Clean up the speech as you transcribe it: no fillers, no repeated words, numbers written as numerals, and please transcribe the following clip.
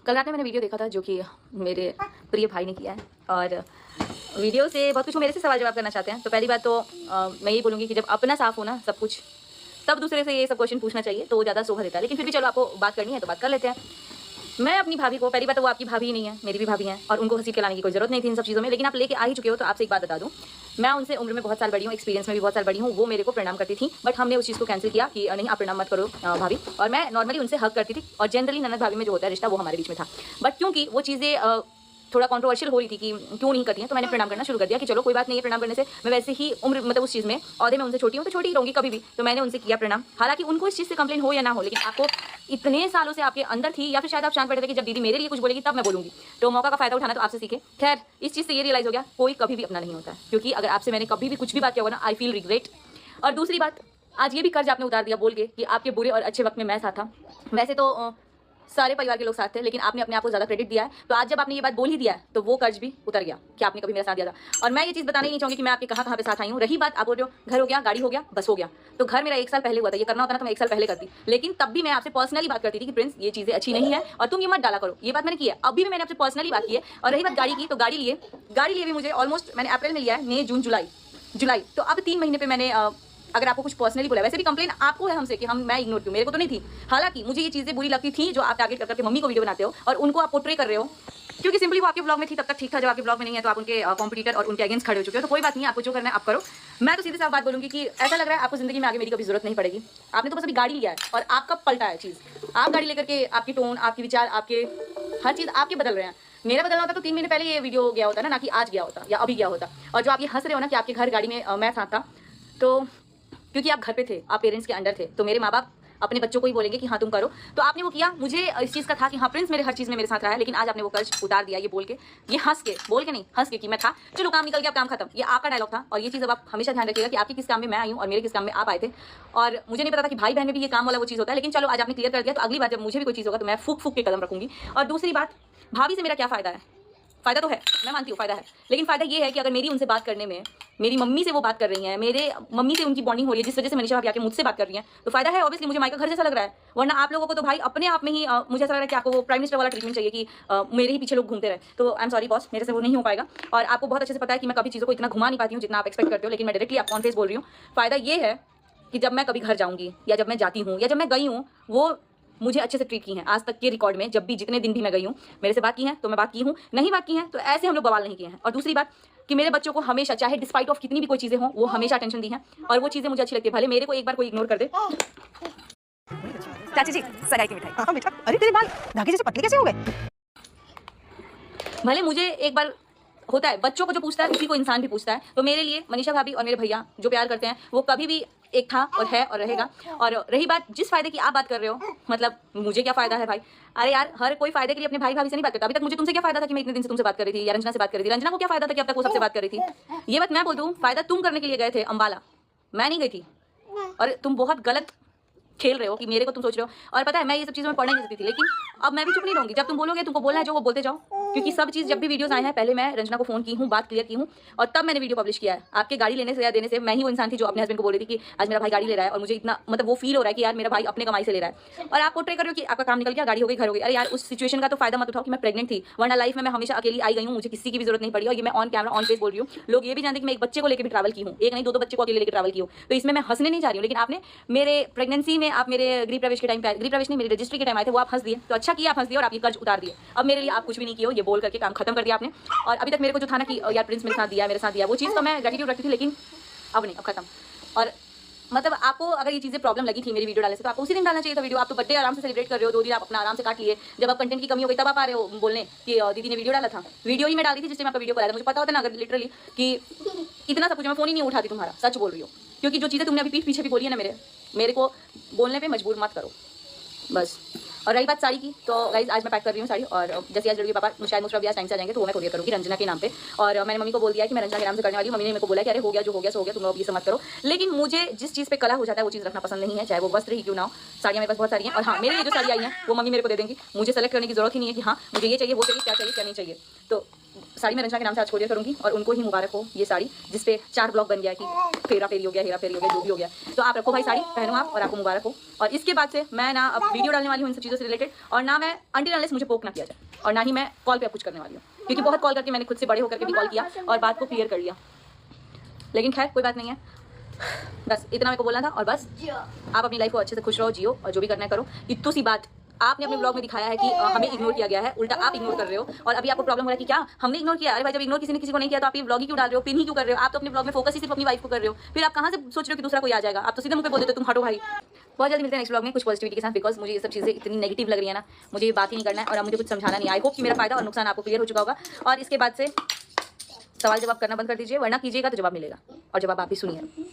कल रात में मैंने वीडियो देखा था जो कि मेरे प्रिय भाई ने किया है और वीडियो से बहुत कुछ वो मेरे से सवाल जवाब करना चाहते हैं। तो पहली बात तो मैं ये बोलूँगी कि जब अपना साफ हो ना सब कुछ, तब दूसरे से ये सब क्वेश्चन पूछना चाहिए तो वो ज़्यादा शोभा देता है। लेकिन फिर भी चलो आपको बात करनी है तो बात कर लेते हैं। मैं अपनी भाभी को, पहली बात तो वो आपकी भाभी ही नहीं है, मेरी भी भाभी हैं और उनको घसीट के लाने की कोई ज़रूरत नहीं थी इन सब चीज़ों में। लेकिन आप लेके आ ही चुके हो तो आपसे एक बात बता दूँ, मैं उनसे उम्र में बहुत साल बड़ी हूँ, एक्सपीरियंस में भी बहुत साल बड़ी हूँ। वो मेरे को प्रणाम करती थी बट हमने उस चीज़ को कैंसिल किया कि नहीं आप प्रणाम मत करो भाभी, और मैं नॉर्मली उनसे हक करती थी। और जनरली ननद भाभी में जो होता है रिश्ता वो हमारे बीच में था। बट क्योंकि वो चीज़ें थोड़ा कंट्रोवर्शियल हो रही थी कि क्यों नहीं करती हैं, तो मैंने प्रणाम करना शुरू कर दिया कि चलो कोई बात नहीं है, प्रणाम करने से मैं वैसे ही उम्र मतलब उस चीज़ में औहदे में उनसे छोटी हूँ तो छोटी ही रहूँगी कभी भी। तो मैंने उनसे किया प्रणाम। हालांकि उनको इस चीज़ से कंप्लेन हो या ना हो, लेकिन आपको इतने सालों से आपके अंदर थी, या फिर शायद आप शांत बैठे थे कि जब दीदी मेरे लिए कुछ बोलेगी तब मैं बोलूँगी। तो मौका का फायदा उठाना तो आपसे सीखे। खैर इस चीज़ से ये रियलाइज़ हो गया कोई कभी भी अपना नहीं होता है, क्योंकि अगर आपसे मैंने कभी भी कुछ भी बात किया होगा ना, आई फील रिग्रेट। और दूसरी बात, आज ये भी कर्ज आपने उतार दिया बोल के कि आपके बुरे और अच्छे वक्त में मैं साथ था। वैसे तो सारे परिवार के लोग साथ थे, लेकिन आपने अपने आप को ज़्यादा क्रेडिट दिया है। तो आज जब आपने ये बात बोल ही दिया है तो वो कर्ज भी उतर गया कि आपने कभी मेरा साथ दिया था। और मैं ये चीज़ बताना ही नहीं चाहूँगी कि मैं आपके कहाँ पे साथ आई हूँ। रही बात आप बोल रहे हो घर हो गया, गाड़ी हो गया, बस हो गया, तो घर मेरा 1 साल पहले हुआ था। ये करना होता ना तो मैं 1 साल पहले करती, लेकिन तब भी मैं आपसे पर्सनली बात करती थी कि प्रिंस ये चीज़ें अच्छी नहीं है और तुम ये मत डाला करो। ये बात मैंने की है, अभी भी मैंने आपसे पर्सनली बात की है। और रही बात गाड़ी की, तो गाड़ी लिए भी मुझे ऑलमोस्ट मैंने अप्रैल में लिया है, मई जून जुलाई, तो अब 3 महीने पे मैंने अगर आपको कुछ पर्सनली बोला, वैसे भी कंप्लेन आपको है हमसे कि मैं इग्नोर क्यों, मेरे को तो नहीं थी। हालांकि मुझे ये चीज़ें बुरी लगती थी जो आप टारगेट करके मम्मी को वीडियो बनाते हो और उनको आप पोर्ट्रे कर रहे हो, क्योंकि सिंपली वो आपके ब्लॉग में थी तब तक ठीक था। जब आपके ब्लॉग में नहीं है तो आप उनके कॉम्पिटिटर और उनके अगेंस्ट खड़े हो चुके हो। तो कोई बात नहीं, आपको जो करना है आप करो। मैं तो सीधे साफ बात बोलूँगी कि ऐसा लग रहा है आपको ज़िंदगी में आगे मेरी कभी जरूरत नहीं पड़ेगी। आपने तो बस अभी गाड़ी लिया है और आपका पलटा है चीज़। आप गाड़ी लेकर के आपकी टोन, आपके विचार, आपके हर चीज़ आपके बदल रहे हैं। मेरा बदलना होता तो 3 महीने पहले ये वीडियो गया होता ना कि आज गया होता या अभी गया होता। और जो आप ये हंस रहे हो ना कि आपके घर गाड़ी में मैं साथ था, तो क्योंकि आप घर पे थे, आप पेरेंट्स के अंडर थे, तो मेरे माँ बाप अपने बच्चों को ही बोलेंगे कि हाँ तुम करो। तो आपने वो किया। मुझे इस चीज़ का था कि हाँ प्रिंस मेरे हर चीज़ में मेरे साथ रहा है, लेकिन आज आपने वो कर्ज उतार दिया ये बोल के, ये हंस के नहीं, हंस के कि मैं था, चलो काम निकल गया, काम खत्म। ये आपका डायलॉग था। और ये चीज़ अब आप हमेशा ध्यान रखिएगा कि आपके किस काम में मैं आई हूँ और मेरे किस काम में आप आए थे। और मुझे नहीं पता था कि भाई बहन में भी ये काम वाला वो चीज़ होता है, लेकिन चलो आज आपने क्लियर कर दिया। तो अगली बार जब मुझे भी कोई चीज़ होगा तो मैं फूक के कदम रखूंगी। और दूसरी बात, भाभी से मेरा क्या फ़ायदा है? फ़ायदा तो है, मैं मानती हूँ फ़ायदा है, लेकिन फ़ायदा ये है कि अगर मेरी उनसे बात करने में, मेरी मम्मी से वो बात कर रही हैं, मेरे मम्मी से उनकी बॉन्डिंग हो रही है, जिस वजह से मनीषा भाभी आके मुझसे बात कर रही हैं, तो फ़ायदा है। ऑब्वियसली मुझे मायका घर जैसा लग रहा है। वरना आप लोगों को तो भाई अपने आप में ही मुझे ऐसा लग रहा है कि आपको वो प्राइम मिनिस्टर वाला ट्रीटमेंट चाहिए कि मेरे ही पीछे लोग घूमते रहे। तो आई एम सॉरी बॉस, मेरे से वो नहीं हो पाएगा। और आपको बहुत अच्छे से पता है कि मैं कभी चीज़ों को इतना घुमा नहीं पाती हूँ जितना आप एक्सपेक्ट करते हो, लेकिन मैं डायरेक्टली आप ऑन फेस बोल रही हूँ। फ़ायदा ये है कि जब मैं कभी घर जाऊँगी या जब मैं जाती हूँ या जब मैं गई हूँ, वो मुझे अच्छे से ट्रीट की हैं। आज तक के रिकॉर्ड में जब भी जितने दिन भी मैं गई हूँ, मेरे से बात की हैं तो मैं बात की हूँ, नहीं बात की हैं तो ऐसे हम लोग बवाल नहीं किए हैं। और दूसरी बात कि मेरे बच्चों को हमेशा, चाहे डिस्पाइट ऑफ कितनी भी कोई चीज़ें हों, वो हमेशा अटेंशन दी हैं और वो चीज़ें मुझे अच्छी लगती है। भले मेरे को एक बार कोई इग्नोर कर दे। चाची जी, सगाई की मिठाई। हाँ बेटा, अरे तेरे बाल धागे जैसे पतले कैसे हो गए? भले मुझे एक बार होता है, बच्चों को जो पूछता है उसी को इंसान भी पूछता है। तो मेरे लिए मनीषा भाभी और मेरे भैया जो प्यार करते हैं वो कभी भी एक था और है और रहेगा। और रही बात जिस फायदे की आप बात कर रहे हो, मतलब मुझे क्या फायदा है भाई? अरे यार, हर कोई फायदे के लिए अपने भाई भाभी से नहीं बात करता। अभी तक मुझे तुमसे क्या फायदा था कि मैं इतने दिन से तुमसे बात कर रही थी या रंजना से बात कर रही थी? रंजना को क्या फायदा था कि अब तक वो सबसे बात कर रही थी? ये बात मैं बोल दूं, फायदा तुम करने के लिए गए थे अंबाला, मैं नहीं गई थी। और तुम बहुत गलत खेल रहे हो कि मेरे को तुम सोच रहे हो। और पता है मैं ये सब चीज़ों में पढ़ना नहीं सकती थी, लेकिन अब मैं भी चुप नहीं रहूंगी। जब तुम बोलोगे, तुमको बोलना है जो वो बोलते जाओ, क्योंकि सब चीज़ जब भी वीडियोस आए हैं, पहले मैं रंजना को फ़ोन की हूँ, बात क्लियर की हूँ और तब मैंने वीडियो पब्लिश किया है। आपके गाड़ी लेने से या देने से मैं ही वो इंसान थी जो अपने हस्बैंड को बोल रही थी कि आज मेरा भाई गाड़ी ले रहा है और मुझे इतना मतलब वो फील हो रहा है कि यार मेरा भाई अपने कमाई से ले रहा है। और आप पोर्ट्रे कर रहे हो कि आपका काम निकल गया, गाड़ी हो गई, घर हो गई। अरे यार, उस सिचुएशन का तो फायदा मत उठाओ कि मैं प्रेग्नेंट थी, वरना लाइफ में मैं हमेशा अकेली आई गई हूँ, मुझे किसी की भी जरूरत नहीं पड़ी। और ये मैं ऑन कैमरा ऑन फेस बोल रही हूँ। लोग ये भी जानते हैं कि मैं एक बच्चे को लेकर भी ट्रैवल की हूँ, एक नहीं 2 बच्चे को अकेले लेकर ट्रैवल की हूँ। तो इसमें मैं हंसने नहीं जा रही हूँ। लेकिन आपने मेरे प्रेगनेंसी में, आप मेरे गृह प्रवेश के टाइम पे, गृह प्रवेश नहीं, मेरी रजिस्ट्री के टाइम आए थे, वो आप हंस दिए। तो अच्छा किया आप हंस दिए और आप ये कर्ज उतार दिए। अब मेरे लिए आप कुछ भी नहीं किए हो, ये बोल करके काम खत्म कर दिया आपने। और अभी तक मेरे को जो था ना कि यार प्रिंस मेरे साथ दिया, मेरे साथ दिया, वो चीज़ का मैं ग्रेटिट्यूड रखती थी, लेकिन अब नहीं, अब खत्म। और मतलब आपको अगर ये चीज़ें प्रॉब्लम लगी थी मेरी वीडियो डालने से, तो आपको उसी दिन डालना चाहिए था वीडियो। आप तो बर्थडे आराम से सेलिब्रेट कर रहे हो, 2 दिन आप अपना आराम से काट लिए। जब आप कंटेंट की कमी हो गई तब आप आ रहे हो बोलने कि दीदी ने वीडियो डाला था। वीडियो ही मैं डाली थी जिससे मैं आपका वीडियो बनाया था। मुझे पता होता ना अगर लिटरली कि इतना सब कुछ, मैं फ़ोन ही नहीं उठाती तुम्हारा, सच बोल रही हूँ। क्योंकि जो चीज़ें तुमने अभी पीठ पीछे भी बोली है ना, मेरे को बोलने पर मजबूर मत करो बस। और रही बात साड़ी की, तो गाइज आज मैं पैक कर रही हूँ साड़ी। और जैसे आज लड़की पापा शायद मुझे आज टाइम से आ जाएंगे, तो वो मैं कोरियर करूँगी रंजना के नाम पे। और मैंने मम्मी को बोल दिया कि मैं रंजना के नाम से करने वाली हूँ। मम्मी ने मेरे को बोला कि अरे हो गया जो हो गया सो हो गया, तुम लोग ये सब मत करो। लेकिन मुझे जिस चीज़ पे कला हो जाता है वो चीज़ रखना पसंद नहीं है, चाहे वो वस्त्र ही क्यों ना हो। साड़ियाँ मेरे पास बहुत सारी हैं। और हाँ, मेरे लिए जो साड़ी आई है वो मम्मी मेरे को दे देंगी। मुझे सेलेक्ट करने की जरूरत ही नहीं है कि हाँ मुझे ये चाहिए वो चाहिए, क्या चाहिए क्या नहीं चाहिए। तो साड़ी मैं रंजना के नाम से आज कोरियर करूँगी और उनको ही मुबारक हो ये साड़ी, जिस पे 4 ब्लॉग बन गया कि फेरा फेरी हो गया, हेरा फेरी हो गया, जो भी हो गया। तो आप रखो भाई साड़ी, पहनो आप और आपको मुबारक हो। और इसके बाद से मैं ना अब वीडियो डालने वाली हूँ इन सब चीज़ों से रिलेटेड, और ना मैं अनटिल अनलेस मुझे पोक ना किया जाए, और ना ही मैं कॉल पे अब कुछ करने वाली हूँ, क्योंकि बहुत कॉल करके मैंने खुद से बड़े होकर के भी कॉल किया और बात को क्लियर कर लिया। लेकिन खैर कोई बात नहीं है, बस इतना मेरे को बोलना था। और बस आप अपनी लाइफ को अच्छे से खुश रहो, जियो, और जो भी करना है करो। इतनी सी बात आपने अपने ब्लॉग में दिखाया है कि हमें इग्नोर किया गया है, उल्टा आप इग्नोर कर रहे हो, और अभी आपको प्रॉब्लम हो रहा है कि क्या हमने इग्नोर किया। अरे भाई, जब इग्नोर किसी ने किसी को नहीं किया तो आप ये ब्लॉग ही क्यों डाल रहे हो, पिन ही क्यों कर रहे हो? आप तो अपने ब्लॉग में फोकस ही सिर्फ अपनी वाइफ को कर रहे हो, फिर आप कहाँ से सोच रहे हो कि दूसरा कोई आ जाएगा? आप तो सीधे मुंह पे बोल देते हो तुम हटो भाई। बहुत जल्दी मिलते हैं नेक्स्ट ब्लॉग में कुछ पॉजिटिविटी के साथ, बिकॉज मुझे ये सब चीज़ें इतनी नेगेटिव लग रही है ना, मुझे ये बात ही नहीं करना है और अब मुझे कुछ समझाना नहीं। आई होप कि मेरा फायदा और नुकसान आपको क्लियर हो चुका होगा, और इसके बाद से सवाल जवाब करना बंद कर दीजिए, वरना कीजिएगा तो जवाब मिलेगा, और जवाब आप ही सुनिए।